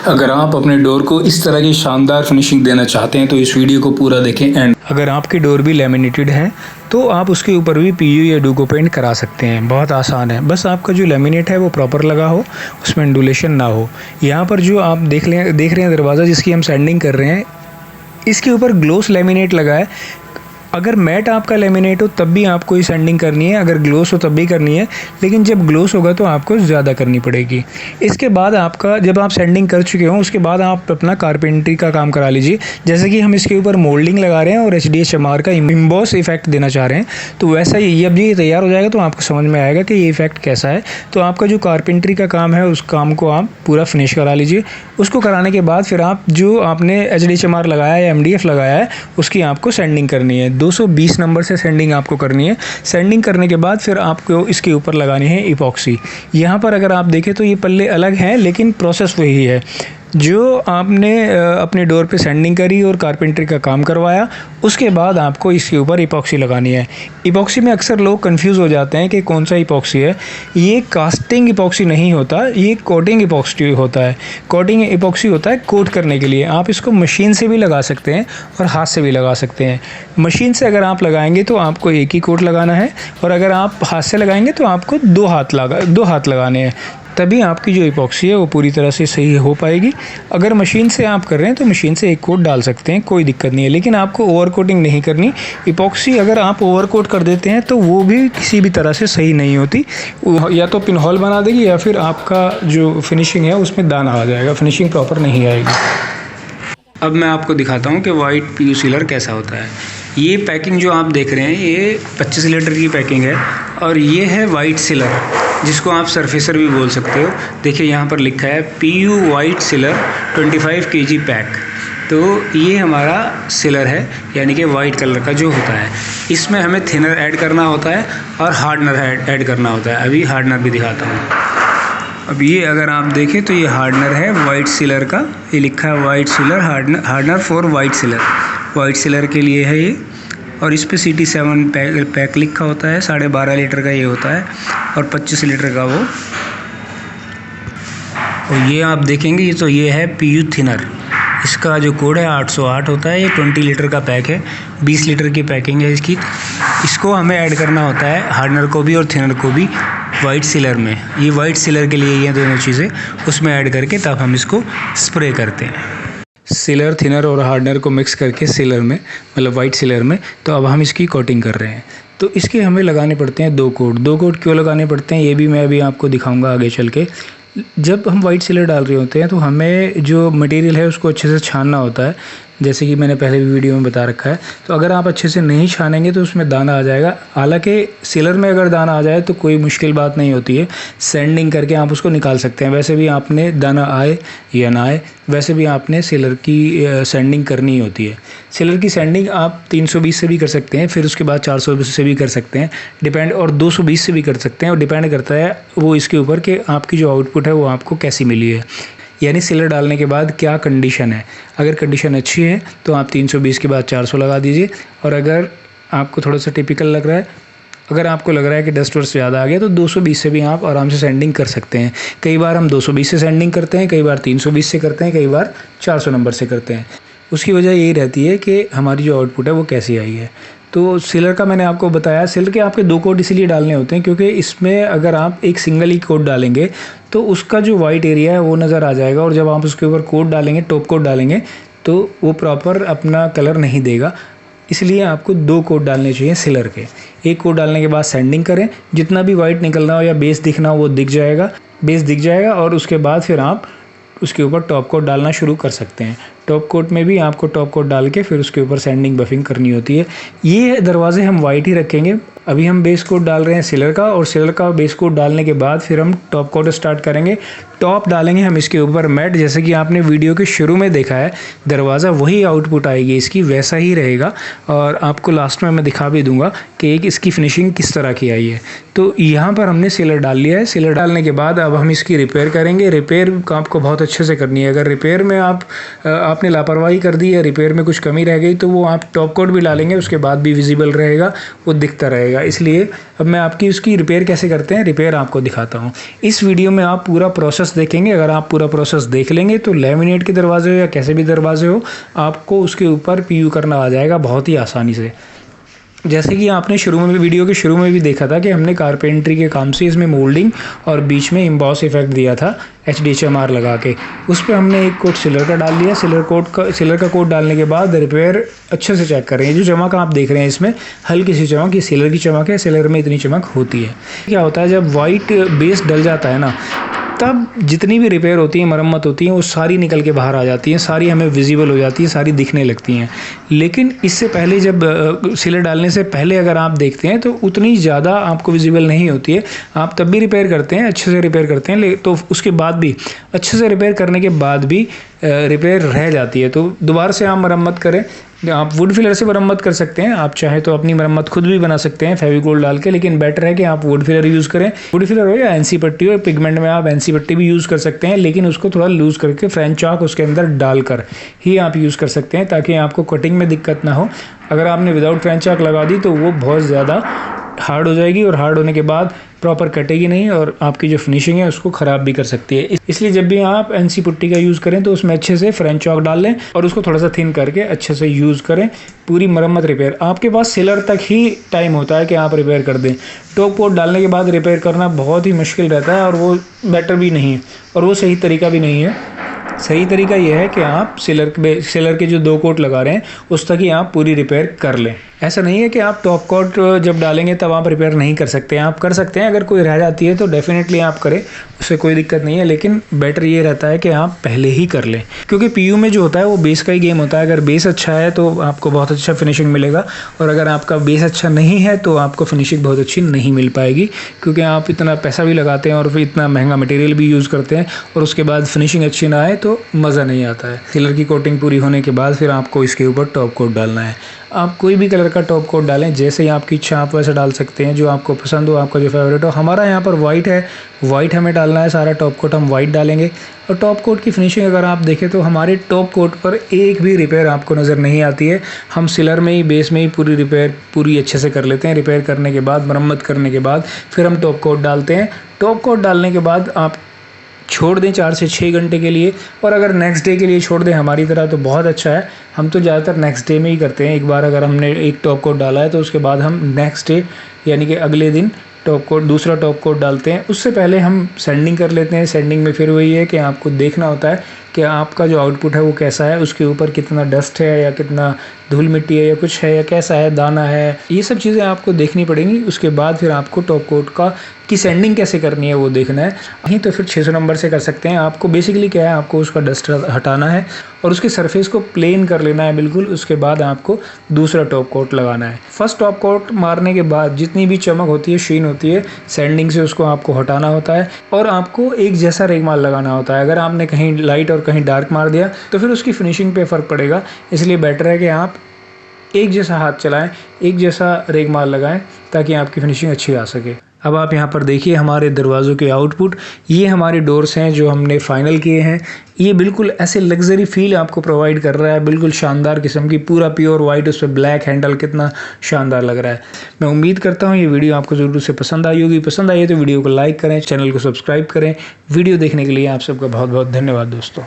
अगर आप अपने डोर को इस तरह की शानदार फिनिशिंग देना चाहते हैं तो इस वीडियो को पूरा देखें। एंड अगर आपकी डोर भी लैमिनेटेड है तो आप उसके ऊपर भी पीयू या डुको पेंट करा सकते हैं। बहुत आसान है, बस आपका जो लैमिनेट है वो प्रॉपर लगा हो, उसमें इंडुलेशन ना हो। यहाँ पर जो आप देख रहे हैं दरवाज़ा जिसकी हम सैंडिंग कर रहे हैं, इसके ऊपर ग्लोस लैमिनेट लगा है। अगर मैट आपका लेमिनेट हो तब भी आपको ये सैंडिंग करनी है, अगर ग्लोस हो तब भी करनी है, लेकिन जब ग्लोस होगा तो आपको ज़्यादा करनी पड़ेगी। इसके बाद आपका जब आप सैंडिंग कर चुके हो उसके बाद आप अपना कारपेंट्री का काम करा लीजिए। जैसे कि हम इसके ऊपर मोल्डिंग लगा रहे हैं और HDHMR का इम्बॉस इफेक्ट देना चाह रहे हैं, तो वैसा ही जब ये तैयार हो जाएगा तो आपको समझ में आएगा कि ये इफेक्ट कैसा है। तो आपका जो कारपेंट्री का काम है उस काम को आप पूरा फिनिश करा लीजिए। उसको कराने के बाद फिर आप जो आपने HDHMR लगाया है या MDF लगाया है उसकी आपको सैंडिंग करनी है। 220 नंबर से सैंडिंग आपको करनी है। सैंडिंग करने के बाद फिर आपको इसके ऊपर लगानी है इपॉक्सी। यहाँ पर अगर आप देखें तो ये पल्ले अलग हैं लेकिन प्रोसेस वही है। जो आपने अपने डोर पे सैंडिंग करी और कारपेंट्री का काम करवाया, उसके बाद आपको इसके ऊपर इपॉक्सी लगानी है। इपॉक्सी में अक्सर लोग कंफ्यूज हो जाते हैं कि कौन सा इपॉक्सी है। ये कास्टिंग इपॉक्सी नहीं होता, ये कोटिंग इपॉक्सी होता है। कोटिंग इपॉक्सी होता है कोट करने के लिए। आप इसको मशीन से भी लगा सकते हैं और हाथ से भी लगा सकते हैं। मशीन से अगर आप लगाएंगे तो आपको एक ही कोट लगाना है, और अगर आप हाथ से लगाएंगे तो आपको दो हाथ लगाने हैं, तभी आपकी जो इपॉक्सी है वो पूरी तरह से सही हो पाएगी। अगर मशीन से आप कर रहे हैं तो मशीन से एक कोट डाल सकते हैं, कोई दिक्कत नहीं है, लेकिन आपको ओवर कोटिंग नहीं करनी। इपॉक्सी अगर आप ओवर कोट कर देते हैं तो वो भी किसी भी तरह से सही नहीं होती, या तो पिन होल बना देगी या फिर आपका जो फिनिशिंग है उसमें दाना आ जाएगा, फिनिशिंग प्रॉपर नहीं आएगी। अब मैं आपको दिखाता हूँ कि वाइट PU सीलर कैसा होता है। ये पैकिंग जो आप देख रहे हैं ये 25 लीटर की पैकिंग है, और ये है वाइट सीलर जिसको आप सरफेसर भी बोल सकते हो। देखिए यहाँ पर लिखा है PU white sealer 25 kg pack. तो ये हमारा सीलर है, यानी कि वाइट कलर का जो होता है। इसमें हमें थिनर ऐड करना होता है और हार्डनर ऐड करना होता है। अभी हार्डनर भी दिखाता हूँ। अब ये अगर आप देखें तो ये हार्डनर है वाइट सीलर का, ये लिखा है white sealer hardener for white sealer. White sealer के लिए है ये, और इस पे CT7 पैक लिखा होता है। 12.5 लीटर का ये होता है और 25 लीटर का वो। और ये आप देखेंगे ये है PU थिनर। इसका जो कोड है 808 होता है। ये 20 लीटर का पैक है, 20 लीटर की पैकिंग है इसकी। इसको हमें ऐड करना होता है हार्डनर को भी और थिनर को भी वाइट सीलर में। ये वाइट सीलर के लिए ये दोनों चीज़ें उसमें ऐड करके तब हम इसको स्प्रे करते हैं। सीलर, थिनर और हार्डनर को मिक्स करके सीलर में, मतलब वाइट सीलर में, तो अब हम इसकी कोटिंग कर रहे हैं। तो इसके हमें लगाने पड़ते हैं 2 कोट। 2 कोट क्यों लगाने पड़ते हैं ये भी मैं अभी आपको दिखाऊंगा आगे चल के। जब हम वाइट सीलर डाल रहे होते हैं तो हमें जो मटेरियल है उसको अच्छे से छानना होता है, जैसे कि मैंने पहले भी वीडियो में बता रखा है। तो अगर आप अच्छे से नहीं छानेंगे तो उसमें दाना आ जाएगा। हालांकि सीलर में अगर दाना आ जाए तो कोई मुश्किल बात नहीं होती है, सैंडिंग करके आप उसको निकाल सकते हैं। वैसे भी आपने दाना आए या ना आए, वैसे भी आपने सीलर की सैंडिंग करनी ही होती है। सीलर की सैंडिंग आप 320 से भी कर सकते हैं, फिर उसके बाद 420 से भी कर सकते हैं, डिपेंड, और 220 से भी कर सकते हैं। और डिपेंड करता है वो इसके ऊपर कि आपकी जो आउटपुट है वो आपको कैसी मिली है, यानी सीलर डालने के बाद क्या कंडीशन है। अगर कंडीशन अच्छी है तो आप 320 के बाद 400 लगा दीजिए, और अगर आपको थोड़ा सा टिपिकल लग रहा है, अगर आपको लग रहा है कि डस्ट वर्स्ट ज़्यादा आ गया तो 220 से भी आप आराम से सैंडिंग कर सकते हैं। कई बार हम 220 से सैंडिंग करते हैं, कई बार 320 से करते हैं, कई बार 400 नंबर से करते हैं। उसकी वजह यही रहती है कि हमारी जो आउटपुट है वो कैसी आई है। तो सीलर का मैंने आपको बताया, सीलर के आपके 2 कोट इसीलिए डालने होते हैं क्योंकि इसमें अगर आप एक सिंगल ही कोट डालेंगे तो उसका जो वाइट एरिया है वो नज़र आ जाएगा, और जब आप उसके ऊपर कोट डालेंगे, टॉप कोट डालेंगे, तो वो प्रॉपर अपना कलर नहीं देगा। इसलिए आपको 2 कोट डालने चाहिए सीलर के। एक कोट डालने के बाद सैंडिंग करें, जितना भी वाइट निकलना हो या बेस दिखना हो वो दिख जाएगा, बेस दिख जाएगा, और उसके बाद फिर आप उसके ऊपर टॉप कोट डालना शुरू कर सकते हैं। टॉप कोट में भी आपको टॉप कोट डाल के फिर उसके ऊपर सैंडिंग बफिंग करनी होती है। ये दरवाजे हम वाइट ही रखेंगे। अभी हम बेस कोट डाल रहे हैं सीलर का, और सीलर का बेस कोट डालने के बाद फिर हम टॉप कोट स्टार्ट करेंगे। टॉप डालेंगे हम इसके ऊपर मैट, जैसे कि आपने वीडियो के शुरू में देखा है। दरवाज़ा वही आउटपुट आएगी इसकी, वैसा ही रहेगा, और आपको लास्ट में मैं दिखा भी दूंगा कि एक इसकी फिनिशिंग किस तरह की आई है। तो यहाँ पर हमने सीलर डाल लिया है। सीलर डालने के बाद अब हम इसकी रिपेयर करेंगे। रिपेयर आपको बहुत अच्छे से करनी है। अगर रिपेयर में आपने लापरवाही कर दी या रिपेयर में कुछ कमी रह गई तो वो आप टॉप कोट भी डालेंगे, उसके बाद भी विजिबल रहेगा, वो दिखता रहेगा। इसलिए अब मैं आपकी उसकी रिपेयर कैसे करते हैं, रिपेयर आपको दिखाता हूँ। इस वीडियो में आप पूरा प्रोसेस प्रोसेस देखेंगे। अगर आप पूरा प्रोसेस देख लेंगे तो लैमिनेट के दरवाजे हो या कैसे भी दरवाजे हो, आपको उसके ऊपर पीयू करना आ जाएगा बहुत ही आसानी से। जैसे कि आपने शुरू में भी, वीडियो के शुरू में भी देखा था कि हमने कारपेंट्री के काम से इसमें मोल्डिंग और बीच में एम्बॉस इफेक्ट दिया था HDHMR लगा के। उस पर हमने एक कोट सिलर का डाल लिया। सिलर का कोट डालने के बाद रिपेयर अच्छे से चेक कर रहे हैं। जो चमक आप देख रहे हैं इसमें हल्की सी चमक, ये सिलर की चमक है। सिलर में इतनी चमक होती है। क्या होता है जब वाइट बेस डल जाता है ना, तब जितनी भी रिपेयर होती है, मरम्मत होती है, वो सारी निकल के बाहर आ जाती हैं, सारी हमें विजिबल हो जाती है, सारी दिखने लगती हैं। लेकिन इससे पहले जब सिलर डालने से पहले अगर आप देखते हैं तो उतनी ज़्यादा आपको विजिबल नहीं होती है। आप तब भी रिपेयर करते हैं, अच्छे से रिपेयर करते हैं, तो उसके बाद भी अच्छे से रिपेयर करने के बाद भी रिपेयर रह जाती है। तो दोबारा से आप मरम्मत करें। आप वुड फिलर से मरम्मत कर सकते हैं। आप चाहे तो अपनी मरम्मत खुद भी बना सकते हैं फेविकोल डाल के, लेकिन बेटर है कि आप वुड फिलर यूज़ करें। वुड फिलर हो या एनसी पट्टी हो, पिगमेंट में आप एनसी पट्टी भी यूज़ कर सकते हैं, लेकिन उसको थोड़ा लूज़ करके फ्रेंच चॉक उसके अंदर डालकर ही आप यूज़ कर सकते हैं, ताकि आपको कटिंग में दिक्कत ना हो। अगर आपने विदाउट फ्रेंच चॉक लगा दी तो वो बहुत ज़्यादा हार्ड हो जाएगी, और हार्ड होने के बाद प्रॉपर कटेगी नहीं, और आपकी जो फिनिशिंग है उसको ख़राब भी कर सकती है। इसलिए जब भी आप एनसी पुट्टी का यूज़ करें तो उसमें अच्छे से फ्रेंच चॉक डाल लें और उसको थोड़ा सा थिन करके अच्छे से यूज़ करें। पूरी मरम्मत रिपेयर आपके पास सिलर तक ही टाइम होता है कि आप रिपेयर कर दें। टॉप कोट डालने के बाद रिपेयर करना बहुत ही मुश्किल रहता है, और वो बेटर भी नहीं है, और वो सही तरीका भी नहीं है। सही तरीका यह है कि आप सिलर के जो 2 कोट लगा रहे हैं उस तक ही आप पूरी रिपेयर कर लें। ऐसा नहीं है कि आप टॉप कोट जब डालेंगे तब आप रिपेयर नहीं कर सकते हैं, आप कर सकते हैं। अगर कोई रह जाती है तो डेफिनेटली आप करें, उससे कोई दिक्कत नहीं है, लेकिन बेटर ये रहता है कि आप पहले ही कर लें, क्योंकि पीयू में जो होता है वो बेस का ही गेम होता है। अगर बेस अच्छा है तो आपको बहुत अच्छा फिनिशिंग मिलेगा, और अगर आपका बेस अच्छा नहीं है तो आपको फिनिशिंग बहुत अच्छी नहीं मिल पाएगी, क्योंकि आप इतना पैसा भी लगाते हैं और फिर इतना महंगा मटेरियल भी यूज़ करते हैं, और उसके बाद फिनिशिंग अच्छी ना आए तो मज़ा नहीं आता है। सिलर की कोटिंग पूरी होने के बाद फिर आपको इसके ऊपर टॉप कोट डालना है। आप कोई भी कलर का टॉप कोट डालें, जैसे ही आपकी इच्छा आप वैसे डाल सकते हैं, जो आपको पसंद हो, आपका जो फेवरेट हो। हमारा यहाँ पर वाइट है, वाइट हमें डालना है, सारा टॉप कोट हम वाइट डालेंगे। और टॉप कोट की फिनिशिंग अगर आप देखें तो हमारे टॉप कोट पर एक भी रिपेयर आपको नज़र नहीं आती है। हम सिलर में ही, बेस में ही पूरी रिपेयर पूरी अच्छे से कर लेते हैं। रिपेयर करने के बाद, मरम्मत करने के बाद फिर हम टॉप कोट डालते हैं। टॉप कोट डालने के बाद आप छोड़ दें 4 से 6 घंटे के लिए, और अगर नेक्स्ट डे के लिए छोड़ दें हमारी तरह तो बहुत अच्छा है। हम तो ज़्यादातर नेक्स्ट डे में ही करते हैं। एक बार अगर हमने एक टॉप कोट डाला है तो उसके बाद हम नेक्स्ट डे यानी कि अगले दिन दूसरा टॉप कोट डालते हैं। उससे पहले हम सैंडिंग कर लेते हैं। सैंडिंग में फिर वही है कि आपको देखना होता है कि आपका जो आउटपुट है वो कैसा है, उसके ऊपर कितना डस्ट है या कितना धूल मिट्टी है या कुछ है या कैसा है, दाना है, ये सब चीज़ें आपको देखनी पड़ेंगी। उसके बाद फिर आपको टॉप कोट की सैंडिंग कैसे करनी है वो देखना है। वहीं तो फिर 600 नंबर से कर सकते हैं। आपको बेसिकली क्या है, आपको उसका डस्ट हटाना है और उसकी सरफेस को प्लेन कर लेना है बिल्कुल। उसके बाद आपको दूसरा टॉप कोट लगाना है। फर्स्ट टॉप कोट मारने के बाद जितनी भी चमक होती है, शीन होती है, सैंडिंग से उसको आपको हटाना होता है, और आपको एक जैसा रेगमाल लगाना होता है। अगर आपने कहीं लाइट और कहीं डार्क मार दिया तो फिर उसकी फिनिशिंग पे फ़र्क पड़ेगा। इसलिए बेटर है कि आप एक जैसा हाथ चलाएं, एक जैसा रेगमाल लगाएं, ताकि आपकी फिनिशिंग अच्छी आ सके। अब आप यहाँ पर देखिए हमारे दरवाज़ों के आउटपुट, ये हमारे डोर्स हैं जो हमने फ़ाइनल किए हैं। ये बिल्कुल ऐसे लग्जरी फील आपको प्रोवाइड कर रहा है, बिल्कुल शानदार किस्म की, पूरा प्योर वाइट, उस पर ब्लैक हैंडल, कितना शानदार लग रहा है। मैं उम्मीद करता हूँ ये वीडियो आपको ज़रूर से पसंद आई होगी। पसंद आई है तो वीडियो को लाइक करें, चैनल को सब्सक्राइब करें। वीडियो देखने के लिए आप सबका बहुत बहुत धन्यवाद दोस्तों।